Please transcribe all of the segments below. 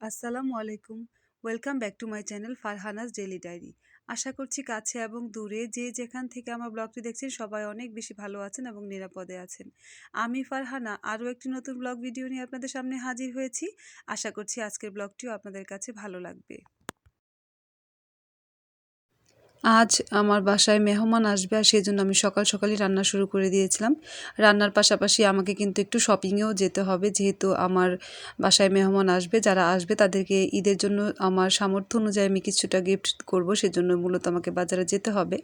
আসসালামু আলাইকুম। Welcome back to my channel Farhana's Daily Diary. আশা করছি কাছে এবং দূরে যে যেখান থেকে আমার ব্লগটি দেখছেন সবাই অনেক বেশি ভালো আছেন এবং নিরাপদে আছেন। আমি ফারহানা আরও একটি নতুন ব্লগ ভিডিও নিয়ে আপনাদের সামনে হাজির হয়েছি। আশা করছি আজকের ব্লগটিও আপনাদের কাছে ভালো লাগবে। আজ আমার বাসায় মেহমান আসবে আর সেজন্য আমি সকাল সকালই রান্না শুরু করে দিয়েছিলাম। রান্নার পাশাপাশি আমাকে কিন্তু একটু শপিংয়েও যেতে হবে, যেহেতু আমার বাসায় মেহমান আসবে। যারা আসবে তাদেরকে ঈদের জন্য আমার সামর্থ্য অনুযায়ী আমি কিছুটা গিফট করব, সেজন্য মূলত আমাকে বাজারে যেতে হবে।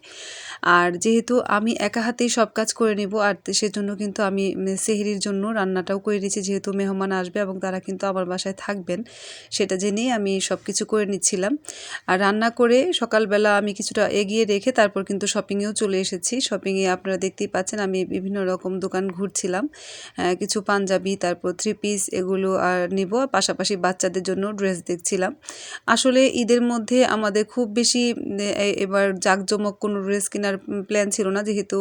আর যেহেতু আমি একা হাতেই সব কাজ করে নেব, আর সেজন্য কিন্তু আমি সেহরির জন্য রান্নাটাও করে নিয়েছি, যেহেতু মেহমান আসবে এবং তারা কিন্তু আমার বাসায় থাকবেন সেটা জেনেই আমি সব কিছু করে নিচ্ছিলাম। আর রান্না করে সকালবেলা আমি কিছুটা এগিয়ে রেখে তারপর কিন্তু শপিংয়েও চলে এসেছি। শপিংয়ে আপনারা দেখতেই পাচ্ছেন আমি বিভিন্ন রকম দোকান ঘুরছিলাম। কিছু পাঞ্জাবি, তারপর থ্রি পিস এগুলো আর নিব, পাশাপাশি বাচ্চাদের জন্য ড্রেস দেখছিলাম। আসলে ঈদের মধ্যে আমাদের খুব বেশি এবার জাঁকজমক কোনো ড্রেস কেনার প্ল্যান ছিল না, যেহেতু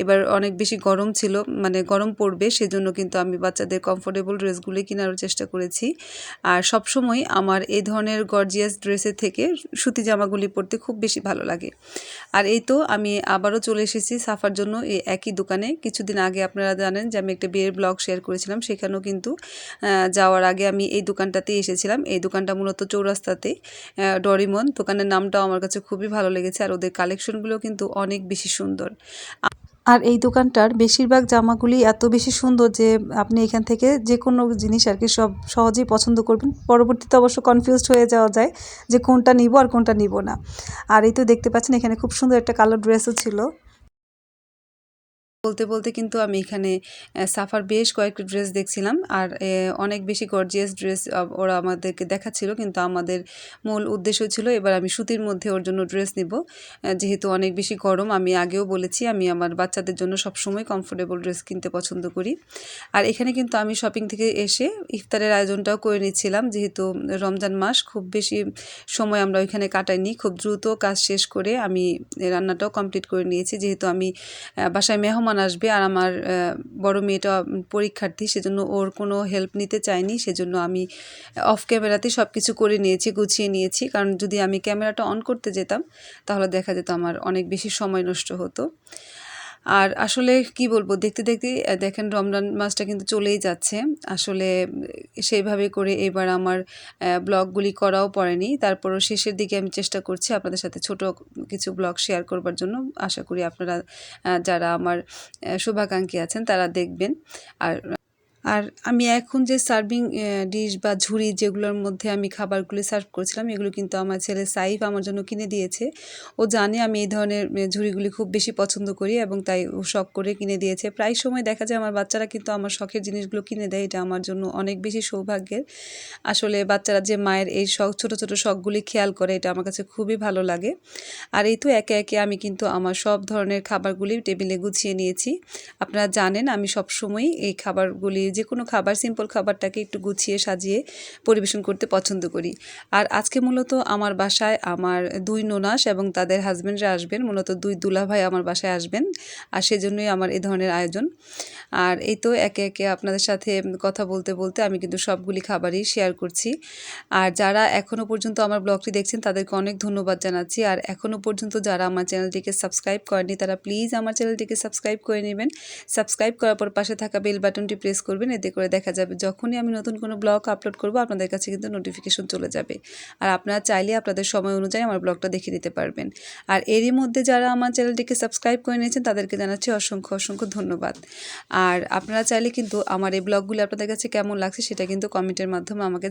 এবার অনেক বেশি গরম ছিল, মানে গরম পড়বে, সেজন্য কিন্তু আমি বাচ্চাদের কমফোর্টেবল ড্রেসগুলোই কেনার চেষ্টা করেছি। আর সবসময় আমার এই ধরনের গর্জিয়াস ড্রেসের থেকে সুতি জামাগুলি পরতে খুব বেশি ভালো লাগে। আর এই তো আমি আবারও চলে এসেছি সাফার জন্য এই একই দোকানে। কিছুদিন আগে আপনারা জানেন যে আমি একটা বিয়ের ব্লগ শেয়ার করেছিলাম, সেখানেও কিন্তু যাওয়ার আগে আমি এই দোকানটাতেই এসেছিলাম। এই দোকানটা মূলত চৌরাস্তাতে, ডরিমন দোকানের নামটাও আমার কাছে খুবই ভালো লেগেছে, আর ওদের কালেকশনগুলো কিন্তু অনেক বেশি সুন্দর। আর এই দোকানটার বেশিরভাগ জামাগুলি এত বেশি সুন্দর যে আপনি এখান থেকে যে কোনো জিনিস আর কি সব সহজেই পছন্দ করবেন। পরবর্তীতে অবশ্য কনফিউজড হয়ে যাওয়া যায় যে কোনটা নিব আর কোনটা নিব না। আর এই তো দেখতে পাচ্ছেন এখানে খুব সুন্দর একটা কালার ড্রেসও ছিল। বলতে বলতে কিন্তু আমি এখানে সাফার বেশ কয়েকটি ড্রেস দেখছিলাম, আর অনেক বেশি গর্জিয়াস ড্রেস ওরা আমাদেরকে দেখাচ্ছিল, কিন্তু আমাদের মূল উদ্দেশ্য ছিল এবার আমি সুতির মধ্যে ওর জন্য ড্রেস নিব। যেহেতু অনেক বেশি গরম, আমি আগেও বলেছি আমি আমার বাচ্চাদের জন্য সবসময় কমফোর্টেবল ড্রেস কিনতে পছন্দ করি। আর এখানে কিন্তু আমি শপিং থেকে এসে ইফতারের আয়োজনটাও করে নিচ্ছিলাম, যেহেতু রমজান মাস, খুব বেশি সময় আমরা ওইখানে কাটাইনি, খুব দ্রুত কাজ শেষ করে আমি রান্নাটাও কমপ্লিট করে নিয়েছি। যেহেতু আমি বাসায় মেহমান আসবে আর আমার বড় মেয়েটা পরীক্ষার্থী, সেজন্য ওর কোনো হেল্প নিতে চাইনি, সেজন্য আমি অফ ক্যামেরাতে সব কিছু করে নিয়েছি, গুছিয়ে নিয়েছি। কারণ যদি আমি ক্যামেরাটা অন করতে যেতাম তাহলে দেখা যেত আমার অনেক বেশি সময় নষ্ট হতো। আর আসলে কি বলবো, দেখতে দেখতে দেখেন রমজান মাসটা কিন্তু চলেই যাচ্ছে। আসলে সেইভাবে করে এবার আমার ব্লগগুলি করাও পড়েনি, তারপরও শেষের দিকে আমি চেষ্টা করছি আপনাদের সাথে ছোট কিছু ব্লগ শেয়ার করবার জন্য। আশা করি আপনারা যারা আমার শুভাকাঙ্ক্ষী আছেন তারা দেখবেন। আর আর আমি এখন যে সার্ভিং ডিশ বা ঝুড়ি যেগুলোর মধ্যে আমি খাবারগুলি সার্ভ করেছিলাম, এগুলো কিন্তু আমার ছেলে সাইফ আমার জন্য কিনে দিয়েছে। ও জানে আমি এই ধরনের ঝুড়িগুলি খুব বেশি পছন্দ করি এবং তাই ও শখ করে কিনে দিয়েছে। প্রায় সময় দেখা যায় আমার বাচ্চারা কিন্তু আমার শখের জিনিসগুলো কিনে দেয়, এটা আমার জন্য অনেক বেশি সৌভাগ্যের। আসলে বাচ্চারা যে মায়ের এই শখ, ছোট ছোট শখগুলি খেয়াল করে, এটা আমার কাছে খুবই ভালো লাগে। আর এই তো একে একে আমি কিন্তু আমার সব ধরনের খাবারগুলি টেবিলে গুছিয়ে নিয়েছি। আপনারা জানেন আমি সবসময়ই এই খাবারগুলি, যে কোনো খাবার, সিম্পল খাবারটাকে একটু গুছিয়ে সাজিয়ে পরিবেশন করতে পছন্দ করি। আর আজকে মূলত আমার বাসায় আমার 2 ননাস এবং তাদের হাজব্যান্ডরা আসবেন, মূলত 2 দুলাভাই আমার বাসায় আসবেন, আর সেজন্যই আমার এই ধরনের আয়োজন। আর এই তো একে একে আপনাদের সাথে কথা বলতে বলতে আমি কিন্তু সবগুলি খাবারই শেয়ার করছি। আর যারা এখনও পর্যন্ত আমার ব্লগটি দেখছেন তাদেরকে অনেক ধন্যবাদ জানাচ্ছি। আর এখনও পর্যন্ত যারা আমার চ্যানেলটিকে সাবস্ক্রাইব করেনি তারা প্লিজ আমার চ্যানেলটিকে সাবস্ক্রাইব করে নেবেন। সাবস্ক্রাইব করার পর পাশে থাকা বেল বাটনটি প্রেস করবেন, এতে করে দেখা যাবে যখনই আমি নতুন কোনো ব্লগ আপলোড করব আপনাদের কাছে কিন্তু নোটিফিকেশন চলে যাবে। আর আপনারা চাইলে আপনাদের সময় অনুযায়ী আমার ব্লগটা দেখে নিতে পারবেন। আর এরই মধ্যে যারা আমার চ্যানেলটিকে সাবস্ক্রাইব করে নিয়েছেন তাদেরকে জানাচ্ছি অসংখ্য অসংখ্য ধন্যবাদ। আর আপনারা চাইলে কিন্তু আমার এই ব্লগগুলো আপনাদের কাছে কেমন লাগছে সেটা কিন্তু কমেন্টের মাধ্যমে আমাকে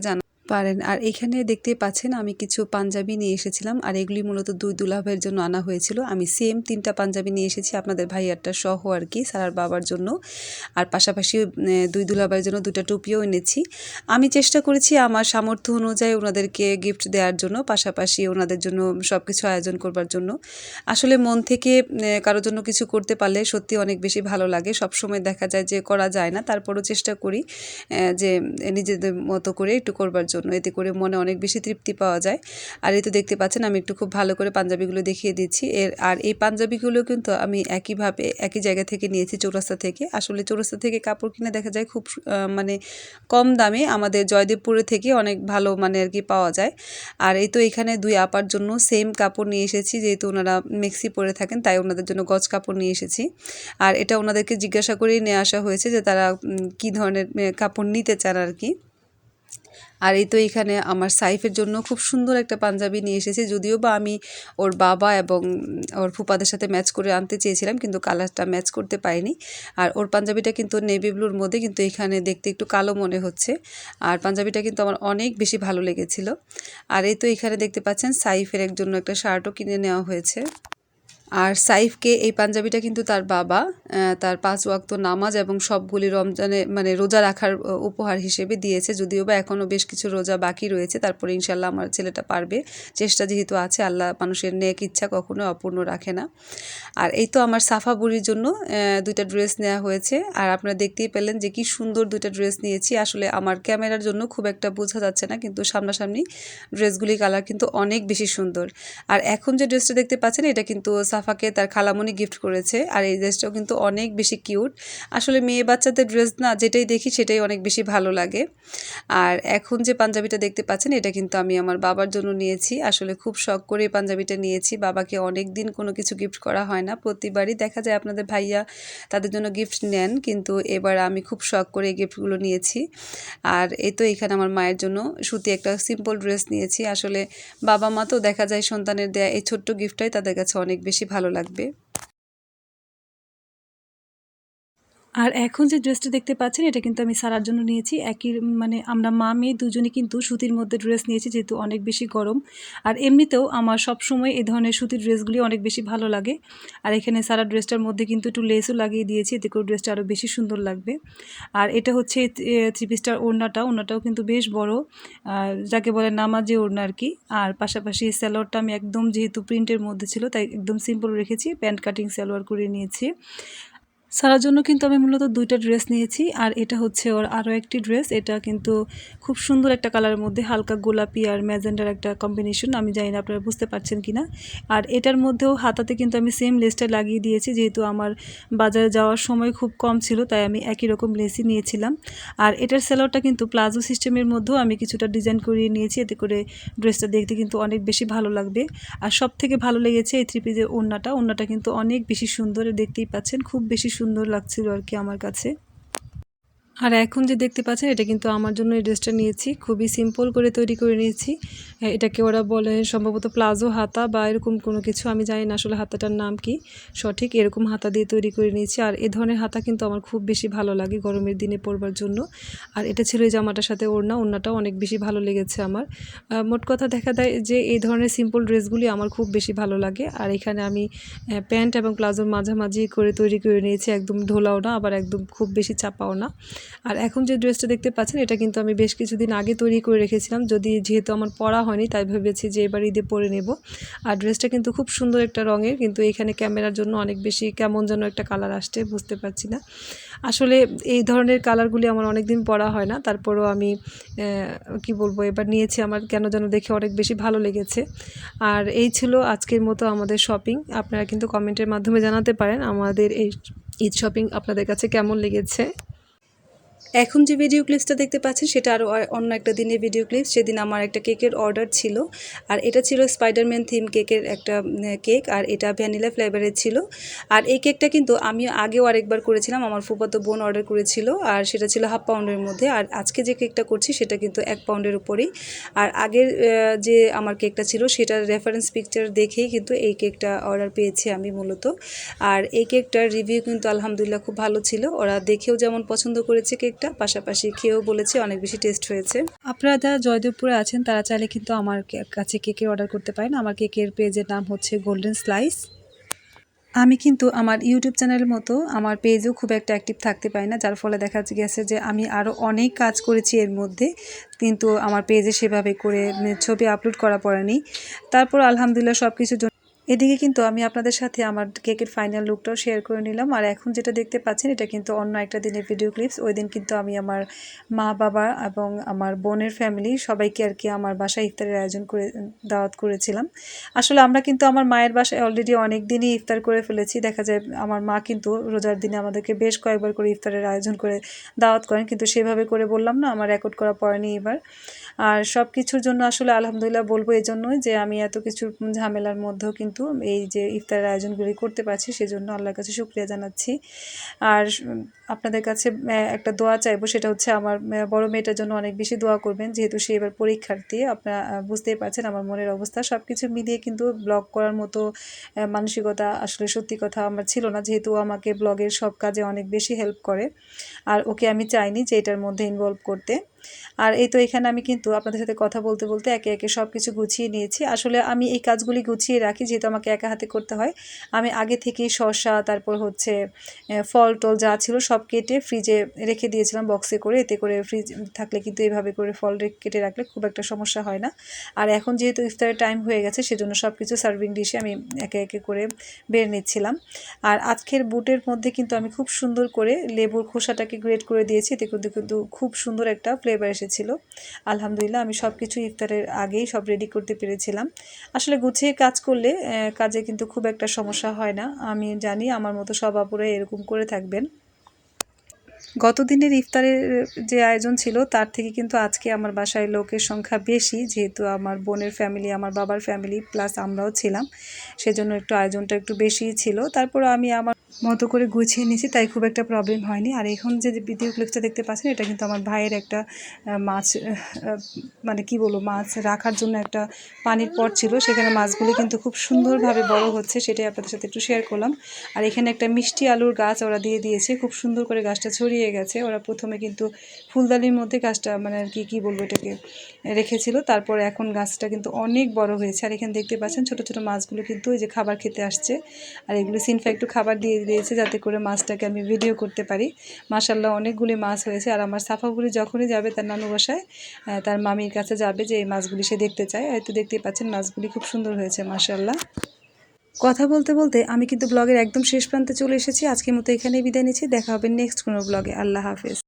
পারেন। আর এখানে দেখতেই পাচ্ছেন আমি কিছু পাঞ্জাবি নিয়ে এসেছিলাম, আর এগুলি মূলত 2 দুলাভাইয়ের জন্য আনা হয়েছিল। আমি সেম 3টা পাঞ্জাবি নিয়ে এসেছি আপনাদের ভাইয়ারটা সহ আর কি, সারার বাবার জন্য। আর পাশাপাশি 2 দুলাভাইয়ের জন্য 2টা টুপিও এনেছি। আমি চেষ্টা করেছি আমার সামর্থ্য অনুযায়ী ওনাদেরকে গিফট দেওয়ার জন্য, পাশাপাশি ওনাদের জন্য সব কিছু আয়োজন করবার জন্য। আসলে মন থেকে কারোর জন্য কিছু করতে পারলে সত্যি অনেক বেশি ভালো লাগে। সবসময় দেখা যায় যে করা যায় না, তারপরও চেষ্টা করি যে নিজেদের মতো করে একটু করবার জন্য, এতে করে মনে অনেক বেশি তৃপ্তি পাওয়া যায়। আর এই তো দেখতে পাচ্ছেন আমি একটু খুব ভালো করে পাঞ্জাবিগুলো দেখিয়ে দিচ্ছি। আর এই পাঞ্জাবিগুলো কিন্তু আমি একই জায়গা থেকে নিয়েছি, চৌরাস্তা থেকে। আসলে চৌরাস্তা থেকে কাপড় কিনে দেখা যায় খুব মানে কম দামে আমাদের জয়দেবপুরে থেকে অনেক ভালো মানে আর কি পাওয়া যায়। আর এই তো এখানে 2 আপার জন্য সেম কাপড় নিয়ে এসেছি, যেহেতু ওনারা মেক্সি পরে থাকেন তাই ওনাদের জন্য গজ কাপড় নিয়ে এসেছি। আর এটা ওনাদেরকে জিজ্ঞাসা করেই নিয়ে আসা হয়েছে যে তারা কি ধরনের কাপড় নিতে চান আর কি। আর এই তো এখানে আমার সাইফের জন্য খুব সুন্দর একটা পাঞ্জাবি নিয়ে এসেছি, যদিও বা আমি ওর বাবা এবং ওর ফুপাদের সাথে ম্যাচ করে আনতে চেয়েছিলাম, কিন্তু কালারটা ম্যাচ করতে পারিনি। আর ওর পাঞ্জাবিটা কিন্তু নেভি ব্লুর মধ্যে, কিন্তু এখানে দেখতে একটু কালো মনে হচ্ছে। আর পাঞ্জাবিটা কিন্তু আমার অনেক বেশি ভালো লেগেছিল। আর এই তো এখানে দেখতে পাচ্ছেন সাইফের জন্য একটা শার্টও কিনে নেওয়া হয়েছে। আর সাইফকে এই পাঞ্জাবিটা কিন্তু তার বাবা তার 5 ওয়াক্ত নামাজ এবং সবগুলি রমজানে মানে রোজা রাখার উপহার হিসেবে দিয়েছে, যদিও বা এখনও বেশ কিছু রোজা বাকি রয়েছে। তারপরে ইনশাল্লাহ আমার ছেলেটা পারবে, চেষ্টা যেহেতু আছে। আল্লাহ মানুষের নেক ইচ্ছা কখনো অপূর্ণ রাখে না। আর এই তো আমার সাফা বুড়ির জন্য 2টা ড্রেস নেওয়া হয়েছে। আর আপনারা দেখতেই পেলেন যে কি সুন্দর 2টা ড্রেস নিয়েছি। আসলে আমার ক্যামেরার জন্য খুব একটা বোঝা যাচ্ছে না, কিন্তু সামনাসামনি ড্রেসগুলি কালার কিন্তু অনেক বেশি সুন্দর। আর এখন যে ড্রেসটা দেখতে পাচ্ছেন এটা কিন্তু সাফাকে তার খালামণি গিফট করেছে। আর এই ড্রেসটাও কিন্তু অনেক বেশি কিউট। আসলে মেয়ে বাচ্চাদের ড্রেস না, যেটাই দেখি সেটাই অনেক বেশি ভালো লাগে। আর এখন যে পাঞ্জাবিটা দেখতে পাচ্ছেন এটা কিন্তু আমি আমার বাবার জন্য নিয়েছি। আসলে খুব শখ করে পাঞ্জাবিটা নিয়েছি। বাবাকে অনেক দিন কোনো কিছু গিফট করা হয় না, প্রতিবারই দেখা যায় আপনাদের ভাইয়া তাদের জন্য গিফট নেন, কিন্তু এবার আমি খুব শখ করে এই গিফটগুলো নিয়েছি। আর এই তো এখানে আমার মায়ের জন্য সুতি একটা সিম্পল ড্রেস নিয়েছি। আসলে বাবা মা তো দেখা যায় সন্তানের দেয়া এই ছোট্ট গিফটটাই তাদের কাছে অনেক বেশি ভালো লাগবে। আর এখন যে ড্রেসটা দেখতে পাচ্ছেন এটা কিন্তু আমি সারার জন্য নিয়েছি। একই মানে আমরা মা মেয়ে দুজনই কিন্তু সুতির মধ্যে ড্রেস নিয়েছি, যেহেতু অনেক বেশি গরম। আর এমনিতেও আমার সব সময় এই ধরনের সুতির ড্রেসগুলি অনেক বেশি ভালো লাগে। আর এখানে সারা ড্রেসটার মধ্যে কিন্তু একটু লেসও লাগিয়ে দিয়েছি, এতে করে ড্রেসটা আরও বেশি সুন্দর লাগবে। আর এটা হচ্ছে 3 পিসটার ওড়নাটাও কিন্তু বেশ বড়, যাকে বলে নামাজি ওড়না আর কি। আর পাশাপাশি সালোয়ারটা আমি একদম যেহেতু প্রিন্টের মধ্যে ছিল তাই একদম সিম্পল রেখেছি, প্যান্ট কাটিং সালোয়ার করে নিয়েছি। সারার জন্য কিন্তু আমি মূলত 2টা ড্রেস নিয়েছি। আর এটা হচ্ছে ওর আরও একটি ড্রেস, এটা কিন্তু খুব সুন্দর একটা কালারের মধ্যে, হালকা গোলাপি আর ম্যাজেন্ডার একটা কম্বিনেশন। আমি জানি না আপনারা বুঝতে পারছেন কিনা। আর এটার মধ্যেও হাতাতে কিন্তু আমি সেম লেসটা লাগিয়ে দিয়েছি, যেহেতু আমার বাজারে যাওয়ার সময় খুব কম ছিল তাই আমি একই রকম লেসই নিয়েছিলাম। আর এটার সেলোয়ারটা কিন্তু প্লাজো সিস্টেমের মধ্যেও আমি কিছুটা ডিজাইন করিয়ে নিয়েছি, এতে করে ড্রেসটা দেখতে কিন্তু অনেক বেশি ভালো লাগবে। আর সব থেকে ভালো লেগেছে এই 3 পিসের ওড়নাটা কিন্তু অনেক বেশি সুন্দর, দেখতেই পাচ্ছেন খুব বেশি সুন্দর লাগছিল আর কি আমার কাছে। আর এখন যে দেখতে পাচ্ছেন এটা কিন্তু আমার জন্য এই ড্রেসটা নিয়েছি, খুবই সিম্পল করে তৈরি করে নিয়েছি। এটাকে ওরা বলে সম্ভবত প্লাজো হাতা বা এরকম কোনো কিছু, আমি জানি না আসলে হাতাটার নাম কি সঠিক। এরকম হাতা দিয়ে তৈরি করে নিয়েছি। আর এই ধরনের হাতা কিন্তু আমার খুব বেশি ভালো লাগে গরমের দিনে পরবার জন্য। আর এটা ছিল এই জামাটার সাথে ওড়নাটাও অনেক বেশি ভালো লেগেছে আমার। মোট কথা দেখা যায় যে এই ধরনের সিম্পল ড্রেসগুলি আমার খুব বেশি ভালো লাগে। আর এখানে আমি প্যান্ট এবং প্লাজোর মাঝামাঝি করে তৈরি করে নিয়েছি, একদম ঢোলাও না আবার একদম খুব বেশি চাপাও না। আর এখন যে ড্রেসটা দেখতে পাচ্ছেন এটা কিন্তু আমি বেশ কিছুদিন আগে তৈরি করে রেখেছিলাম, যেহেতু আমার পরা হয়নি তাই ভেবেছি যে এবার ঈদে পরে নেব। আর ড্রেসটা কিন্তু খুব সুন্দর একটা রঙের, কিন্তু এখানে ক্যামেরার জন্য অনেক বেশি কেমন যেন একটা কালার আসছে, বুঝতে পারছি না। আসলে এই ধরনের কালারগুলি আমার অনেক দিন পরা হয় না, তারপরও আমি কি বলবো এবার নিয়েছি, আমার কেন যেন দেখে অনেক বেশি ভালো লেগেছে। আর এই ছিল আজকের মতো আমাদের শপিং। আপনারা কিন্তু কমেন্টের মাধ্যমে জানাতে পারেন আমাদের এই ঈদ শপিং আপনাদের কাছে কেমন লেগেছে। এখন যে ভিডিও ক্লিপসটা দেখতে পাচ্ছেন সেটা আরও অন্য একটা দিনের ভিডিও ক্লিপস। সেদিন আমার একটা কেকের অর্ডার ছিল, আর এটা ছিল স্পাইডারম্যান থিম কেকের একটা কেক, আর এটা ভ্যানিলা ফ্লেভারের ছিল। আর এই কেকটা কিন্তু আমি আগেও আরেকবার করেছিলাম, আমার ফুফাতো বোন অর্ডার করেছিল, আর সেটা ছিল 1/2 পাউন্ডের মধ্যে। আর আজকে যে কেকটা করছি সেটা কিন্তু 1 পাউন্ডের উপরেই। আর আগের যে আমার কেকটা ছিল সেটার রেফারেন্স পিকচার দেখেই কিন্তু এই কেকটা অর্ডার পেয়েছি আমি মূলত। আর এই কেকটার রিভিউ কিন্তু আলহামদুলিল্লাহ খুব ভালো ছিল, ওরা দেখেও যেমন পছন্দ করেছে কেকটা, পাশাপাশি খেয়েও বলেছে অনেক বেশি টেস্ট হয়েছে। আপনারা যারা জয়দেবপুরে আছেন তারা চাইলে কিন্তু আমার কাছে কেকের অর্ডার করতে পারেন। আমার কেকের পেজের নাম হচ্ছে গোল্ডেন স্লাইস। আমি কিন্তু আমার ইউটিউব চ্যানেলের মতো আমার পেজেও খুব একটা অ্যাক্টিভ থাকতে পারি না, যার ফলে দেখা গেছে যে আমি আরও অনেক কাজ করেছি এর মধ্যে, কিন্তু আমার পেজে সেভাবে করে ছবি আপলোড করা পড়েনি। তারপর আলহামদুলিল্লাহ সব কিছুর জন্য এদিকে কিন্তু আমি আপনাদের সাথে আমার কেকের ফাইনাল লুকটাও শেয়ার করে নিলাম। আর এখন যেটা দেখতে পাচ্ছেন এটা কিন্তু অন্য একটা দিনের ভিডিও ক্লিপস। ওই দিন কিন্তু আমি আমার মা বাবা এবং আমার বোনের ফ্যামিলি সবাইকে আর কি আমার বাসায় ইফতারের আয়োজন করে দাওয়াত করেছিলাম। আসলে আমরা কিন্তু আমার মায়ের বাসায় অলরেডি অনেক দিনই ইফতার করে ফেলেছি। দেখা যায় আমার মা কিন্তু রোজার দিনে আমাদেরকে বেশ কয়েকবার করে ইফতারের আয়োজন করে দাওয়াত করেন, কিন্তু সেভাবে করে বললাম না আমার রেকর্ড করা পড়েনি এবার। আর সব কিছুর জন্য আসলে আলহামদুলিল্লাহ বলবো এই জন্যই যে আমি এত কিছুর ঝামেলার মধ্যেও কিন্তু এই যে ইফতারের আয়োজনগুলি করতে পারছি, সেজন্য আল্লাহর কাছে শুকরিয়া জানাচ্ছি। আর আপনাদের কাছে একটা দোয়া চাইবো, সেটা হচ্ছে আমার বড় মেয়েটার জন্য অনেক বেশি দোয়া করবেন, যেহেতু সে এবার পরীক্ষার্থী। আপনারা বুঝতেই পারছেন আমার মনের অবস্থা। সব কিছু মিলিয়ে কিন্তু ব্লগ করার মতো মানসিকতা আসলে সত্যি কথা আমার ছিল না, যেহেতু আমাকে ব্লগের সব কাজে অনেক বেশি হেল্প করে। আর ওকে আমি চাইনি যে এটার মধ্যে ইনভলভ করতে। আর এই তো এখানে আমি কিন্তু আপনাদের সাথে কথা বলতে বলতে একে একে সব কিছু গুছিয়ে নিয়েছি। আসলে আমি এই কাজগুলি গুছিয়ে রাখি যেহেতু আমাকে একা হাতে করতে হয়। আমি আগে থেকেই শসা, তারপর হচ্ছে ফল টল যা ছিল সব কেটে ফ্রিজে রেখে দিয়েছিলাম বক্সে করে। এতে করে ফ্রিজ থাকলে কিন্তু এইভাবে করে ফল কেটে রাখলে খুব একটা সমস্যা হয় না। আর এখন যেহেতু ইফতারের টাইম হয়ে গেছে, সেজন্য সব কিছু সার্ভিং ডিশে আমি একে একে করে বের নিচ্ছিলাম। আর আজকের বুটের মধ্যে কিন্তু আমি খুব সুন্দর করে লেবুর খোসাটাকে গ্রেট করে দিয়েছি, এতে কিন্তু খুব সুন্দর একটা ফ্লেভার এসেছিল। আলহামদুলিল্লাহ আমি সব কিছু ইফতারের আগেই সব রেডি করতে পেরেছিলাম। আসলে গুছিয়ে কাজ করলে কাজে কিন্তু খুব একটা সমস্যা হয় না। আমি জানি আমার মতো সব আপুরা এরকম করে থাকবেন। গত দিনের ইফতারের যে আয়োজন ছিল তার থেকে কিন্তু আজকে আমার বাসায় লোকের সংখ্যা বেশি, যেহেতু আমার বোনের ফ্যামিলি, আমার বাবার ফ্যামিলি প্লাস আমরাও ছিলাম, সেজন্য একটু আয়োজনটা একটু বেশিই ছিল। তারপর আমি আমার মতো করে গুছিয়ে নিয়েছি, তাই খুব একটা প্রবলেম হয়নি। আর এখন যে ভিডিও ক্লিপটা দেখতে পাচ্ছেন এটা কিন্তু আমার ভাইয়ের একটা মাছ মানে কি বলবো, মাছ রাখার জন্য একটা পানির পট ছিল, সেখানে মাছগুলি কিন্তু খুব সুন্দরভাবে বড় হচ্ছে, সেটাই আপনাদের সাথে একটু শেয়ার করলাম। আর এখানে একটা মিষ্টি আলুর গাছ ওরা দিয়ে দিয়েছে, খুব সুন্দর করে গাছটা ছড়িয়ে গেছে। ওরা প্রথমে কিন্তু ফুলদানির মধ্যে গাছটা মানে আর কি বলবো এটাকে রেখেছিল, তারপর এখন গাছটা কিন্তু অনেক বড় হয়েছে। আর এখানে দেখতে পাচ্ছেন ছোট ছোট মাছগুলো কিন্তু ওই যে খাবার খেতে আসছে, আর এগুলো সিনফা একটু খাবার দিয়ে দিয়েছে যাতে করে মাছটাকে আমি ভিডিও করতে পারি। মাশাল্লাহ অনেকগুলি মাছ হয়েছে। আর আমার সাফাগুলি যখনই যাবে তার নানু বাসায়, তার মামির কাছে যাবে যে এই মাছগুলি সে দেখতে চায়। আর তো দেখতেই পাচ্ছেন মাছগুলি খুব সুন্দর হয়েছে মাশাল্লাহ। কথা বলতে বলতে আমি কিন্তু ব্লগের একদম শেষ প্রান্তে চলে এসেছি। আজকের মতো এখানেই বিদায় নিচ্ছি, দেখা হবে নেক্সট কোনো ব্লগে। আল্লাহ হাফেজ।